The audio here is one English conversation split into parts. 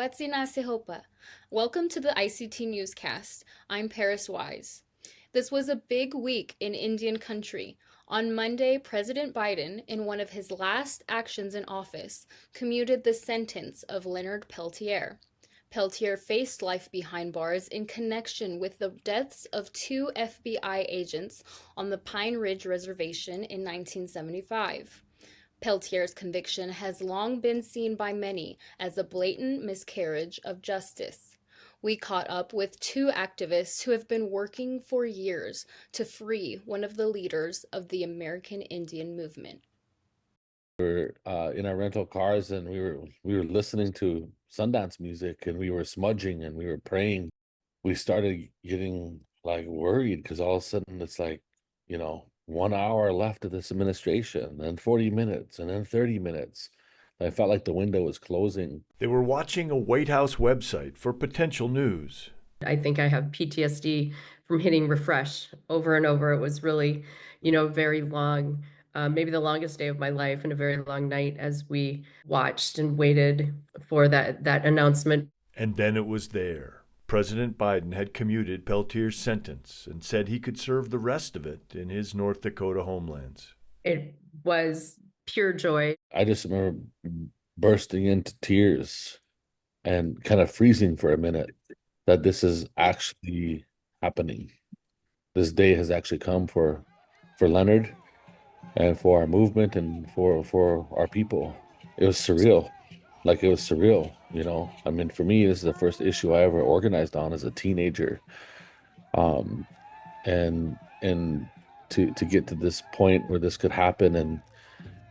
Watsi Nasihopa. Welcome to the ICT Newscast. I'm Paris Wise. This was a big week in Indian country. On Monday, President Biden, in one of his last actions in office, commuted the sentence of Leonard Peltier. Peltier faced life behind bars in connection with the deaths of two FBI agents on the Pine Ridge Reservation in 1975. Peltier's conviction has long been seen by many as a blatant miscarriage of justice. We caught up with two activists who have been working for years to free one of the leaders of the American Indian movement. We were in our rental cars, and we were listening to Sundance music, and we were smudging, and we were praying. We started getting worried because all of a sudden it's 1 hour left of this administration, then 40 minutes, and then 30 minutes. I felt like the window was closing. They were watching a White House website for potential news. I think I have PTSD from hitting refresh over and over. It was really, very long, maybe the longest day of my life and a very long night as we watched and waited for that announcement. And then it was there. President Biden had commuted Peltier's sentence and said he could serve the rest of it in his North Dakota homelands. It was pure joy. I just remember bursting into tears and kind of freezing for a minute that this is actually happening. This day has actually come for Leonard and for our movement and for our people. It was surreal. It was surreal, I mean, for me, this is the first issue I ever organized on as a teenager. And to get to this point where this could happen, and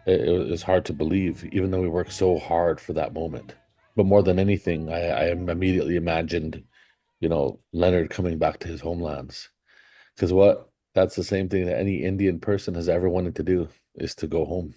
it was hard to believe, even though we worked so hard for that moment. But more than anything, I immediately imagined, Leonard coming back to his homelands. Because that's the same thing that any Indian person has ever wanted to do, is to go home.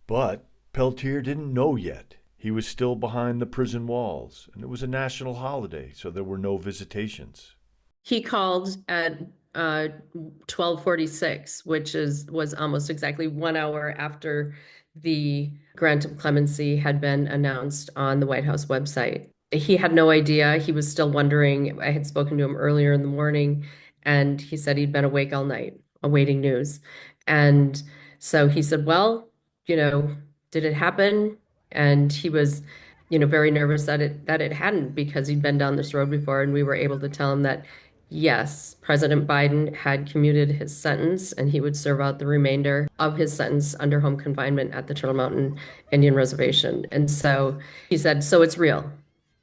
But Peltier didn't know yet. He was still behind the prison walls, and it was a national holiday, so there were no visitations. He called at 12:46, which was almost exactly 1 hour after the grant of clemency had been announced on the White House website. He had no idea. He was still wondering. I had spoken to him earlier in the morning, and he said he'd been awake all night, awaiting news. And so he said, well, did it happen? And he was, very nervous that it hadn't, because he'd been down this road before, and we were able to tell him that, yes, President Biden had commuted his sentence, and he would serve out the remainder of his sentence under home confinement at the Turtle Mountain Indian Reservation. And so he said, so it's real.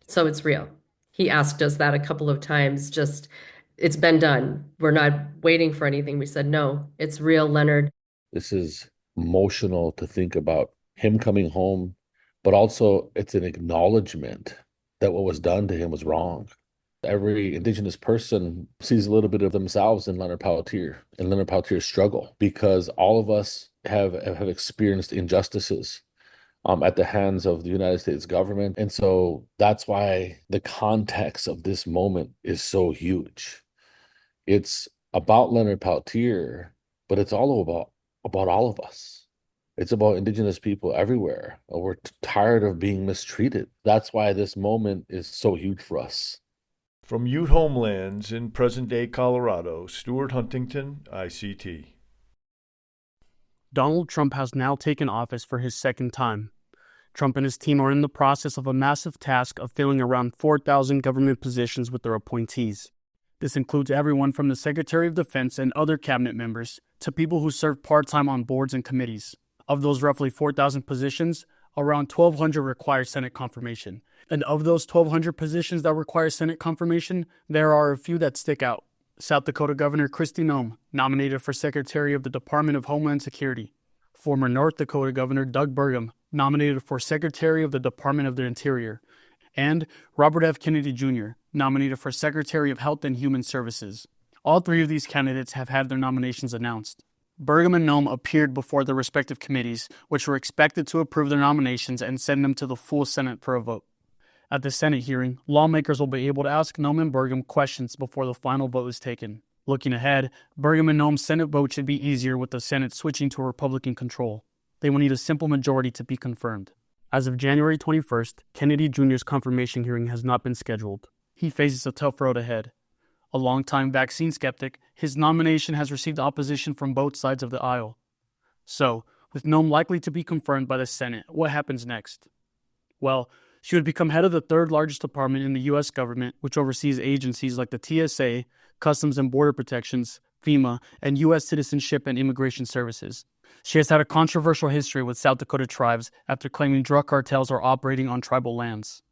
So it's real. He asked us that a couple of times, it's been done. We're not waiting for anything. We said, no, it's real, Leonard. This is emotional to think about him coming home, but also it's an acknowledgement that what was done to him was wrong. Every Indigenous person sees a little bit of themselves in Leonard Peltier and Leonard Peltier's struggle, because all of us have experienced injustices at the hands of the United States government. And so that's why the context of this moment is so huge. It's about Leonard Peltier, but it's all about all of us. It's about Indigenous people everywhere. We're tired of being mistreated. That's why this moment is so huge for us. From Ute homelands in present-day Colorado, Stuart Huntington, ICT. Donald Trump has now taken office for his second time. Trump and his team are in the process of a massive task of filling around 4,000 government positions with their appointees. This includes everyone from the Secretary of Defense and other cabinet members to people who serve part-time on boards and committees. Of those roughly 4,000 positions, around 1,200 require Senate confirmation. And of those 1,200 positions that require Senate confirmation, there are a few that stick out. South Dakota Governor Kristi Noem, nominated for Secretary of the Department of Homeland Security. Former North Dakota Governor Doug Burgum, nominated for Secretary of the Department of the Interior. And Robert F. Kennedy Jr., nominated for Secretary of Health and Human Services. All three of these candidates have had their nominations announced. Burgum and Noem appeared before their respective committees, which were expected to approve their nominations and send them to the full Senate for a vote. At the Senate hearing, lawmakers will be able to ask Noem and Burgum questions before the final vote is taken. Looking ahead, Burgum and Noem's Senate vote should be easier with the Senate switching to Republican control. They will need a simple majority to be confirmed. As of January 21st, Kennedy Jr.'s confirmation hearing has not been scheduled. He faces a tough road ahead. A longtime vaccine skeptic, his nomination has received opposition from both sides of the aisle. So, with Noem likely to be confirmed by the Senate, what happens next? Well, she would become head of the third largest department in the U.S. government, which oversees agencies like the TSA, Customs and Border Protections, FEMA, and U.S. Citizenship and Immigration Services. She has had a controversial history with South Dakota tribes after claiming drug cartels are operating on tribal lands.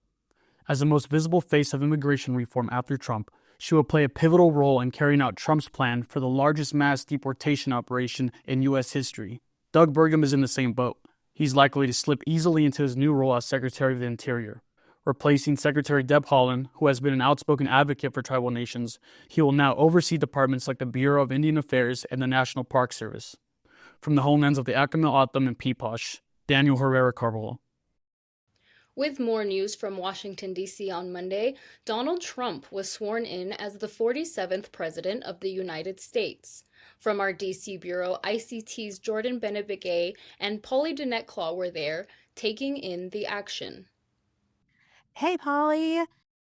As the most visible face of immigration reform after Trump, she will play a pivotal role in carrying out Trump's plan for the largest mass deportation operation in U.S. history. Doug Burgum is in the same boat. He's likely to slip easily into his new role as Secretary of the Interior. Replacing Secretary Deb Haaland, who has been an outspoken advocate for tribal nations, he will now oversee departments like the Bureau of Indian Affairs and the National Park Service. From the homelands of the Acoma O'odham and Peeposh, Daniel Herrera Carvajal. With more news from Washington, D.C. on Monday, Donald Trump was sworn in as the 47th President of the United States. From our D.C. Bureau, ICT's Jordan Benebigay and Polly Dinette-Claw were there, taking in the action. Hey, Polly.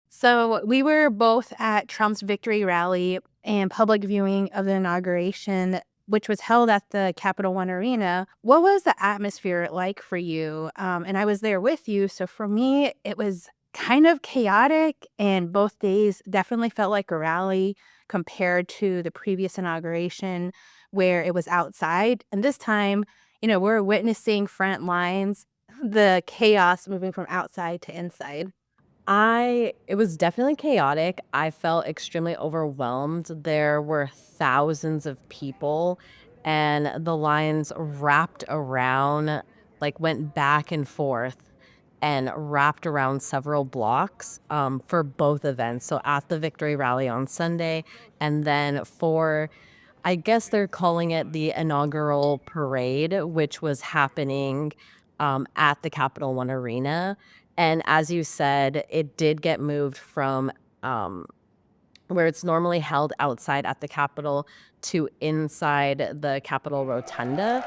So we were both at Trump's victory rally and public viewing of the inauguration, which was held at the Capital One Arena. What was the atmosphere like for you? And I was there with you. So for me, it was kind of chaotic, and both days definitely felt like a rally compared to the previous inauguration where it was outside. And this time, we're witnessing front lines, the chaos moving from outside to inside. It was definitely chaotic. I felt extremely overwhelmed. There were thousands of people, and the lines wrapped around, went back and forth and wrapped around several blocks for both events. So at the victory rally on Sunday, and then for, I guess they're calling it the inaugural parade, which was happening at the Capital One Arena. And as you said, it did get moved from where it's normally held outside at the Capitol to inside the Capitol Rotunda.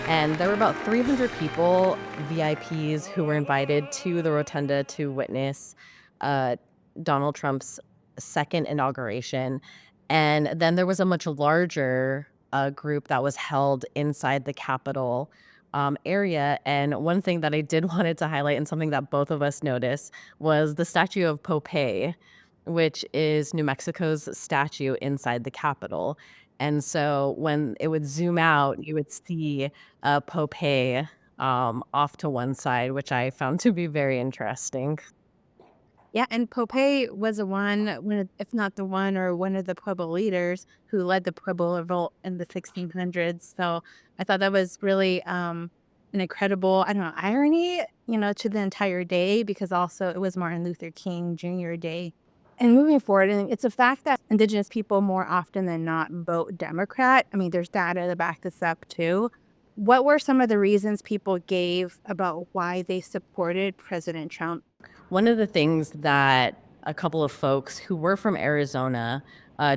And there were about 300 people, VIPs, who were invited to the Rotunda to witness Donald Trump's second inauguration. And then there was a much larger group that was held inside the Capitol area. And one thing that I did wanted to highlight, and something that both of us noticed, was the statue of Popeye, which is New Mexico's statue inside the Capitol. And so when it would zoom out, you would see Popeye off to one side, which I found to be very interesting. Yeah, and Popeye was if not the one, or one of the Pueblo leaders who led the Pueblo revolt in the 1600s. So I thought that was really an incredible, irony, to the entire day, because also it was Martin Luther King Jr. Day. And moving forward, and it's a fact that Indigenous people more often than not vote Democrat. There's data to back this up too. What were some of the reasons people gave about why they supported President Trump? One of the things that a couple of folks who were from Arizona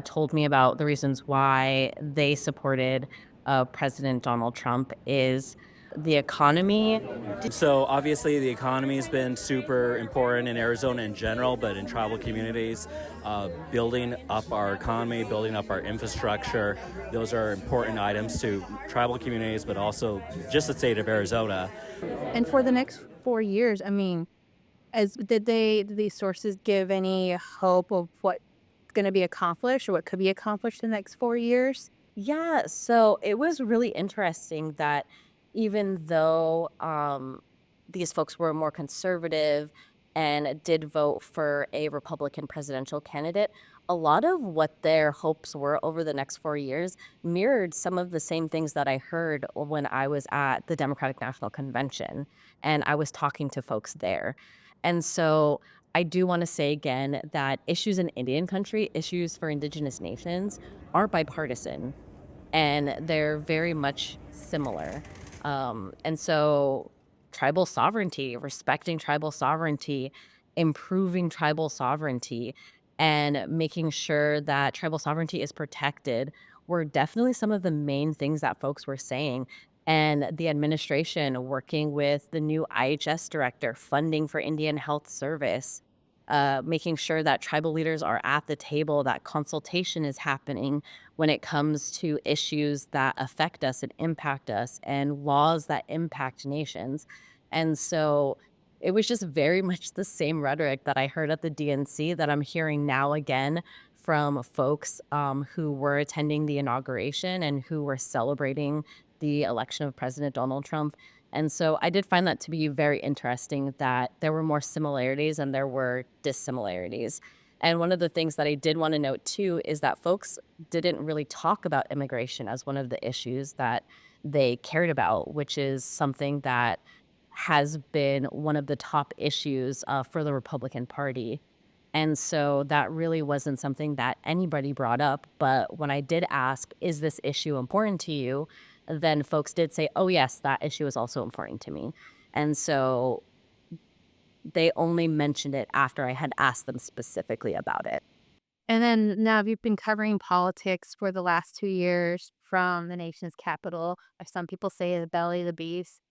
told me about the reasons why they supported President Donald Trump is the economy. So obviously the economy has been super important in Arizona in general, but in tribal communities, building up our economy, building up our infrastructure, those are important items to tribal communities, but also just the state of Arizona. And for the next 4 years, did these sources give any hope of what's going to be accomplished, or what could be accomplished in the next 4 years? Yeah, so it was really interesting that even though these folks were more conservative and did vote for a Republican presidential candidate, a lot of what their hopes were over the next 4 years mirrored some of the same things that I heard when I was at the Democratic National Convention and I was talking to folks there. And so I do want to say again that issues in Indian country, issues for Indigenous nations, are bipartisan, and they're very much similar. And so tribal sovereignty, respecting tribal sovereignty, improving tribal sovereignty, and making sure that tribal sovereignty is protected were definitely some of the main things that folks were saying. And the administration working with the new IHS director, funding for Indian Health Service, making sure that tribal leaders are at the table, that consultation is happening when it comes to issues that affect us and impact us and laws that impact nations. And so it was just very much the same rhetoric that I heard at the DNC that I'm hearing now again from folks who were attending the inauguration and who were celebrating the election of President Donald Trump. And so I did find that to be very interesting that there were more similarities and there were dissimilarities. And one of the things that I did want to note too is that folks didn't really talk about immigration as one of the issues that they cared about, which is something that has been one of the top issues for the Republican Party. And so that really wasn't something that anybody brought up. But when I did ask, is this issue important to you? Then folks did say, oh, yes, that issue is also important to me. And so they only mentioned it after I had asked them specifically about it. And then now you've been covering politics for the last 2 years from the nation's capital, or some people say the belly of the beast.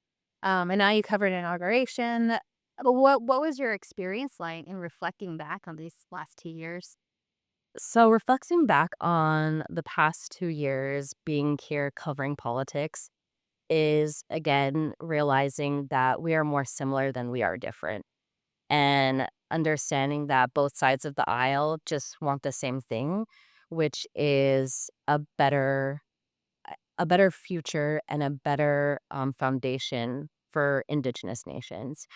And now you covered inauguration. But what was your experience like in reflecting back on these last 2 years? So reflecting back on the past 2 years being here covering politics is, again, realizing that we are more similar than we are different. And understanding that both sides of the aisle just want the same thing, which is a better future and a better foundation for Indigenous nations.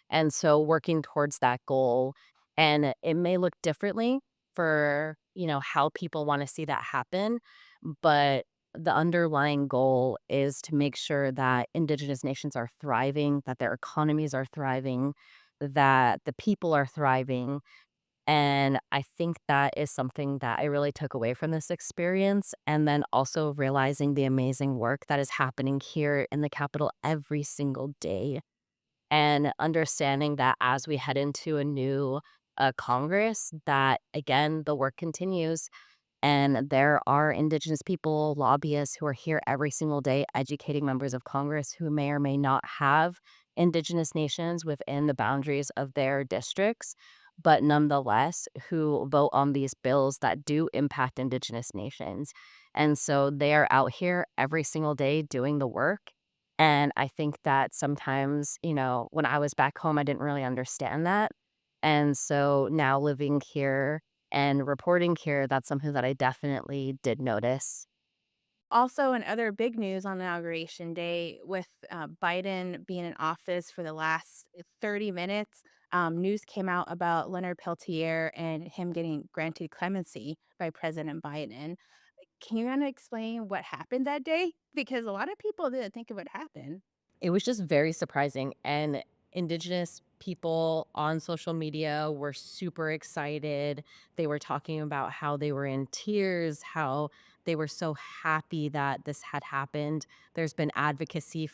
And so working towards that goal, and it may look differently for, how people want to see that happen, but the underlying goal is to make sure that Indigenous nations are thriving, that their economies are thriving, that the people are thriving. And I think that is something that I really took away from this experience. And then also realizing the amazing work that is happening here in the Capitol every single day. And understanding that as we head into a new Congress, that again, the work continues. And there are Indigenous people, lobbyists who are here every single day educating members of Congress who may or may not have Indigenous nations within the boundaries of their districts, but nonetheless who vote on these bills that do impact Indigenous nations. And so they are out here every single day doing the work. And I think that sometimes, when I was back home, I didn't really understand that. And so now living here and reporting here, that's something that I definitely did notice. Also, in other big news on Inauguration Day, with Biden being in office for the last 30 minutes, news came out about Leonard Peltier and him getting granted clemency by President Biden. Can you kind of explain what happened that day? Because a lot of people didn't think it would happen. It was just very surprising. And Indigenous people on social media were super excited. They were talking about how they were in tears, how they were so happy that this had happened. There's been advocacy,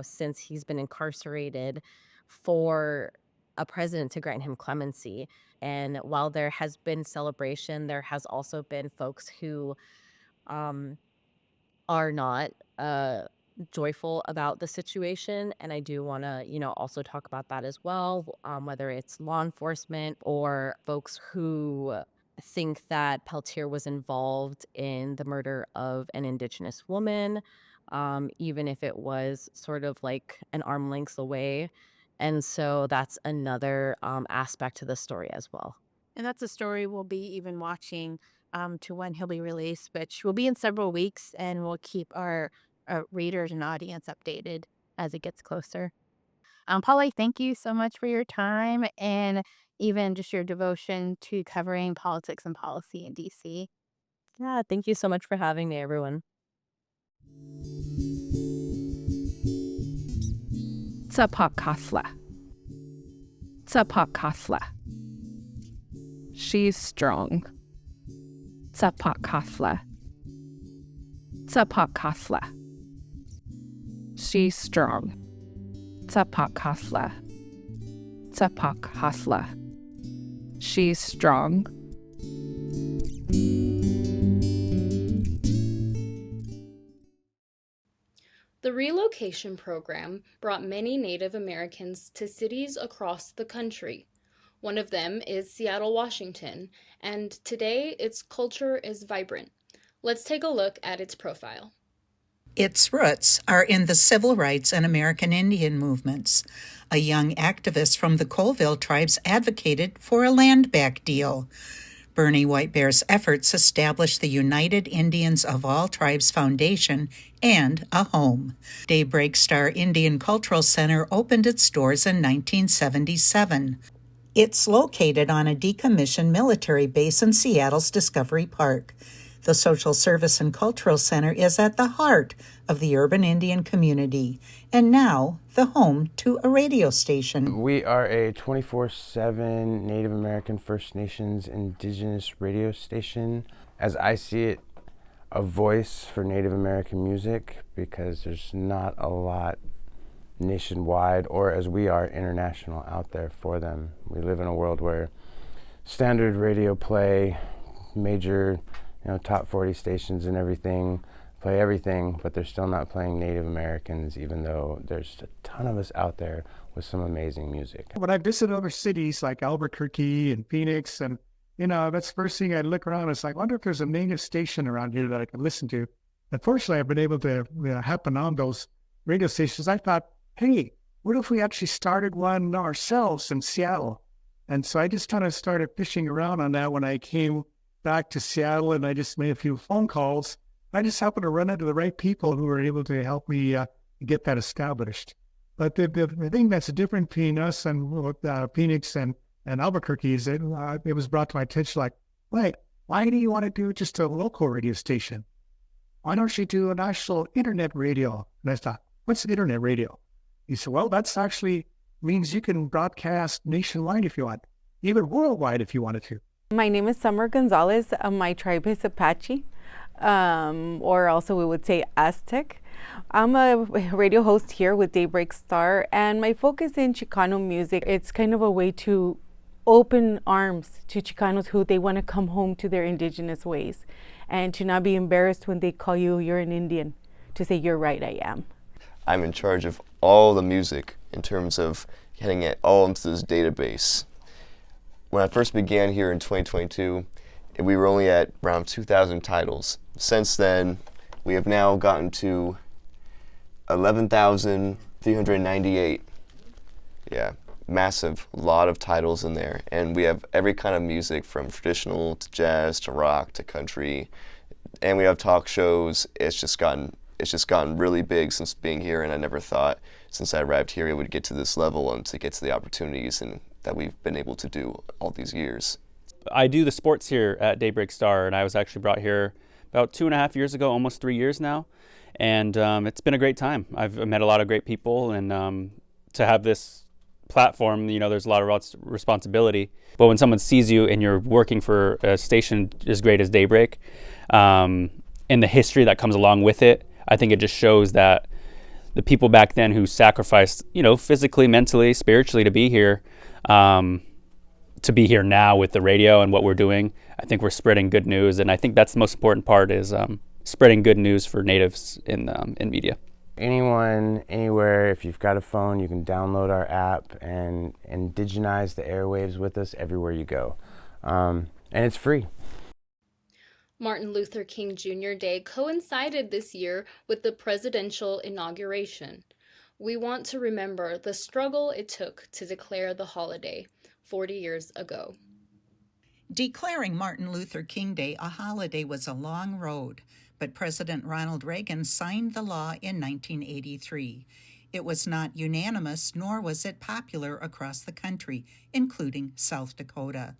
since he's been incarcerated for a president to grant him clemency. And while there has been celebration, there has also been folks who um, are not joyful about the situation. And I do want to, also talk about that as well, whether it's law enforcement or folks who think that Peltier was involved in the murder of an Indigenous woman, even if it was sort of like an arm length away. And so that's another aspect to the story as well. And that's a story we'll be even watching to when he'll be released, which will be in several weeks, and we'll keep our readers and audience updated as it gets closer. Polly, thank you so much for your time and even just your devotion to covering politics and policy in DC. Yeah, thank you so much for having me, everyone. Tsapakasla. Tsapakasla. She's strong. Tsapakasla. Tsapakasla. She's strong. Tsapakasla. Tsapakasla. She's strong. relocation program brought many Native Americans to cities across the country. One of them is Seattle, Washington, and today its culture is vibrant. Let's take a look at its profile. Its roots are in the civil rights and American Indian movements. A young activist from the Colville tribes advocated for a land back deal. Bernie Whitebear's efforts established the United Indians of All Tribes Foundation and a home. Daybreak Star Indian Cultural Center opened its doors in 1977. It's located on a decommissioned military base in Seattle's Discovery Park. The Social Service and Cultural Center is at the heart of the urban Indian community, and now the home to a radio station. We are a 24/7 Native American First Nations Indigenous radio station. As I see it, a voice for Native American music, because there's not a lot nationwide, or as we are, international out there for them. We live in a world where standard radio play, major top 40 stations and everything, play everything, but they're still not playing Native Americans, even though there's a ton of us out there with some amazing music. When I visit other cities like Albuquerque and Phoenix, and that's the first thing I look around. It's like, I wonder if there's a Native station around here that I can listen to. Unfortunately, I've been able to happen on those radio stations. I thought, hey, what if we actually started one ourselves in Seattle? And so I just kind of started fishing around on that when I came back to Seattle, and I just made a few phone calls. I just happened to run into the right people who were able to help me get that established. But the thing that's different between us and Phoenix and Albuquerque is that it was brought to my attention, like, wait, why do you want to do just a local radio station? Why don't you do a national internet radio? And I thought, what's internet radio? He said, well, that's actually means you can broadcast nationwide if you want, even worldwide if you wanted to. My name is Summer Gonzalez. My tribe is Apache, or also we would say Aztec. I'm a radio host here with Daybreak Star, and my focus in Chicano music, it's kind of a way to open arms to Chicanos who they want to come home to their indigenous ways and to not be embarrassed when they call you, you're an Indian, to say, you're right, I am. I'm in charge of all the music in terms of getting it all into this database. When I first began here in 2022, we were only at around 2,000 titles. Since then, we have now gotten to 11,398. Yeah, massive, lot of titles in there. And we have every kind of music from traditional to jazz to rock to country. And we have talk shows. It's just gotten really big since being here, and I never thought since I arrived here it would get to this level and to get to the opportunities and that we've been able to do all these years. I do the sports here at Daybreak Star, and I was actually brought here about 2.5 years ago, almost 3 years now, and it's been a great time. I've met a lot of great people, and to have this platform, there's a lot of responsibility. But when someone sees you and you're working for a station as great as Daybreak, and the history that comes along with it, I think it just shows that the people back then who sacrificed, physically, mentally, spiritually to be here now with the radio and what we're doing, I think we're spreading good news. And I think that's the most important part is spreading good news for Natives in media. Anyone, anywhere, if you've got a phone, you can download our app and indigenize the airwaves with us everywhere you go. And it's free. Martin Luther King Jr. Day coincided this year with the presidential inauguration. We want to remember the struggle it took to declare the holiday 40 years ago. Declaring Martin Luther King Day a holiday was a long road, but President Ronald Reagan signed the law in 1983. It was not unanimous, nor was it popular across the country, including South Dakota.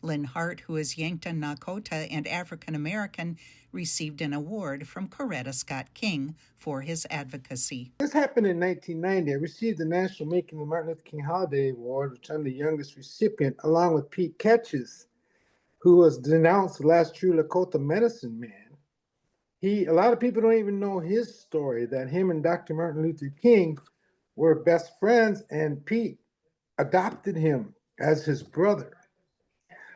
Lynn Hart, who is Yankton Nakota and African American, received an award from Coretta Scott King for his advocacy. This happened in 1990. I received the National Making the Martin Luther King Holiday Award, which I'm the youngest recipient, along with Pete Ketches, who was denounced the last true Lakota medicine man. A lot of people don't even know his story, that him and Dr. Martin Luther King were best friends, and Pete adopted him as his brother.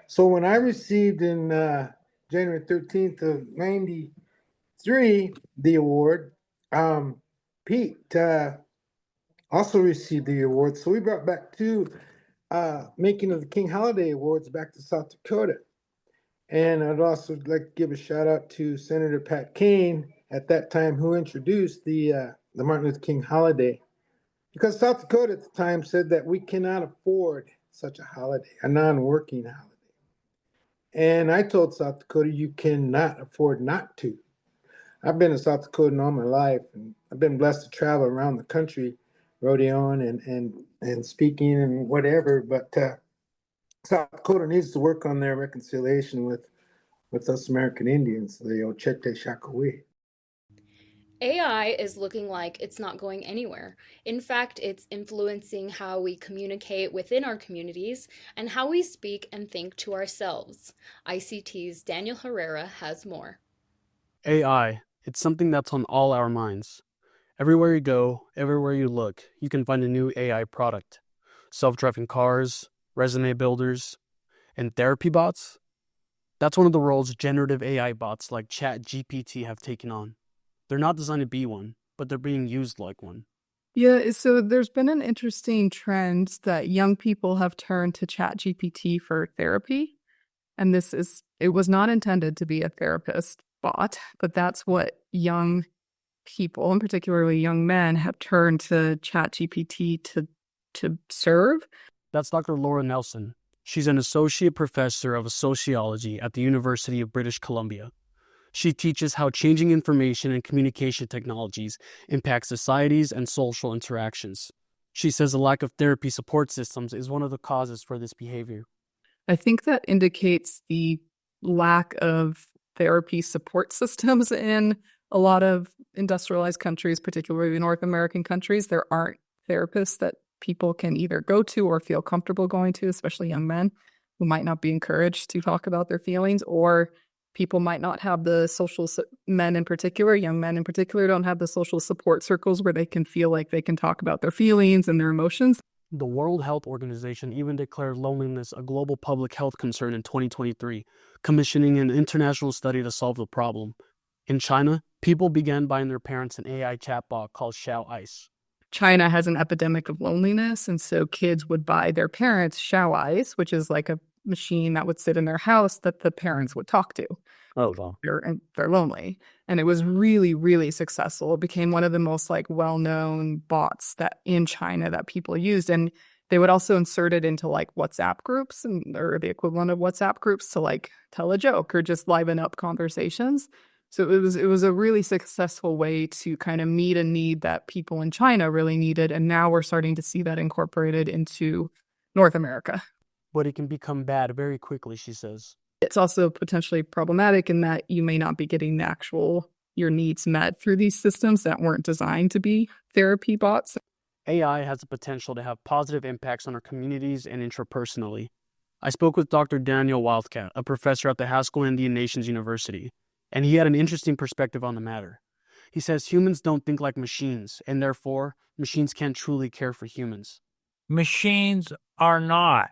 So when I received in January 13th of 93 the award, Pete also received the award. So we brought back two making of the King Holiday Awards back to South Dakota. And I'd also like to give a shout out to Senator Pat Kaine at that time, who introduced the Martin Luther King holiday. Because South Dakota at the time said that we cannot afford such a holiday, a non-working holiday. And I told South Dakota, you cannot afford not to. I've been in South Dakota all my life, and I've been blessed to travel around the country, rodeoing and speaking and whatever. But South Dakota needs to work on their reconciliation with us American Indians, the Ochete Shakowee. AI is looking like it's not going anywhere. In fact, it's influencing how we communicate within our communities and how we speak and think to ourselves. ICT's Daniel Herrera has more. AI, it's something that's on all our minds. Everywhere you go, everywhere you look, you can find a new AI product. Self-driving cars, resume builders, and therapy bots. That's one of the roles generative AI bots like ChatGPT have taken on. They're not designed to be one, but they're being used like one. Yeah, so there's been an interesting trend that young people have turned to ChatGPT for therapy. And it was not intended to be a therapist bot, but that's what young people, and particularly young men, have turned to ChatGPT to serve. That's Dr. Laura Nelson. She's an associate professor of sociology at the University of British Columbia. She teaches how changing information and communication technologies impact societies and social interactions. She says the lack of therapy support systems is one of the causes for this behavior. I think that indicates the lack of therapy support systems in a lot of industrialized countries, particularly North American countries. There aren't therapists that people can either go to or feel comfortable going to, especially young men who might not be encouraged to talk about their feelings, or people might not have the men in particular, young men in particular, don't have the social support circles where they can feel like they can talk about their feelings and their emotions. The World Health Organization even declared loneliness a global public health concern in 2023, commissioning an international study to solve the problem. In China, people began buying their parents an AI chatbot called Xiao Ice. China has an epidemic of loneliness, and so kids would buy their parents Xiao Ice, which is like a machine that would sit in their house that the parents would talk to. Oh, wow. They're lonely. And it was really, really successful. It became one of the most well-known bots that in China that people used. And they would also insert it into WhatsApp groups or the equivalent of WhatsApp groups to tell a joke or just liven up conversations. So it was a really successful way to kind of meet a need that people in China really needed. And now we're starting to see that incorporated into North America. But it can become bad very quickly, she says. It's also potentially problematic in that you may not be getting your needs met through these systems that weren't designed to be therapy bots. AI has the potential to have positive impacts on our communities and intrapersonally. I spoke with Dr. Daniel Wildcat, a professor at the Haskell Indian Nations University, and he had an interesting perspective on the matter. He says humans don't think like machines, and therefore, machines can't truly care for humans. Machines are not,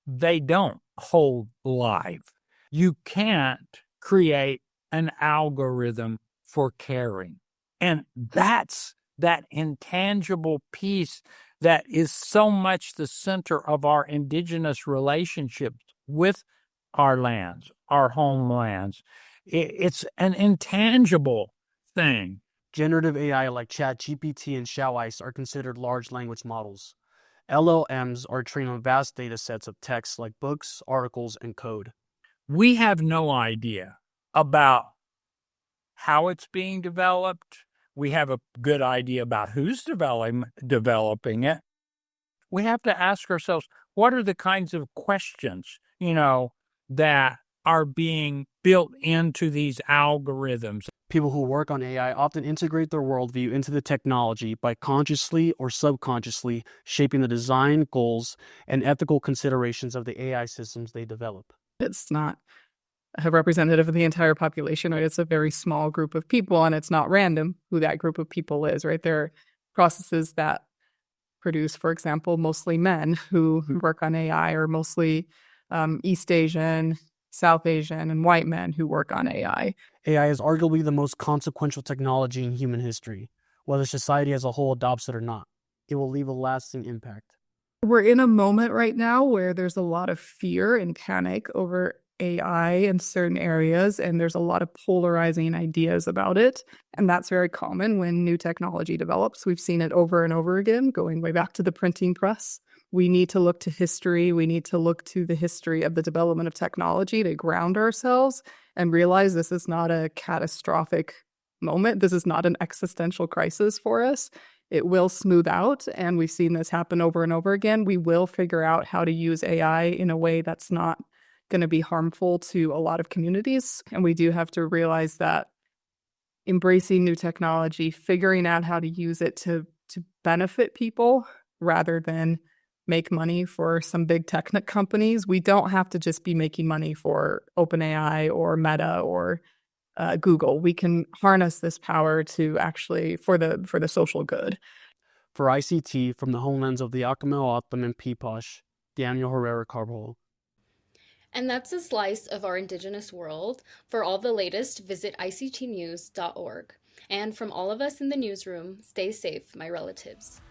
they don't hold life. You can't create an algorithm for caring. And that's that intangible piece that is so much the center of our indigenous relationships with our lands, our homelands. It's an intangible thing. Generative AI like ChatGPT and Xiao Ice are considered large language models. LLMs are trained on vast data sets of text like books, articles, and code. We have no idea about how it's being developed. We have a good idea about who's developing it. We have to ask ourselves, what are the kinds of questions, that are being built into these algorithms? People who work on AI often integrate their worldview into the technology by consciously or subconsciously shaping the design, goals, and ethical considerations of the AI systems they develop. It's not representative of the entire population, right? It's a very small group of people, and it's not random who that group of people is, right? There are processes that produce, for example, mostly men who work on AI, or mostly East Asian, South Asian, and white men who work on AI. AI is arguably the most consequential technology in human history. Whether society as a whole adopts it or not, it will leave a lasting impact. We're in a moment right now where there's a lot of fear and panic over AI in certain areas, and there's a lot of polarizing ideas about it. And that's very common when new technology develops. We've seen it over and over again, going way back to the printing press. We need to look to history. We need to look to the history of the development of technology to ground ourselves and realize this is not a catastrophic moment. This is not an existential crisis for us. It will smooth out, and we've seen this happen over and over again. We will figure out how to use AI in a way that's not going to be harmful to a lot of communities. And we do have to realize that embracing new technology, figuring out how to use it to benefit people rather than make money for some big tech companies. We don't have to just be making money for OpenAI or Meta or Google. We can harness this power to actually for the social good. For ICT, from the homelands of the Acamel, O'odham, and Peeposh, Daniel Herrera Carvajal. And that's a slice of our Indigenous world. For all the latest, visit ictnews.org. And from all of us in the newsroom, stay safe, my relatives.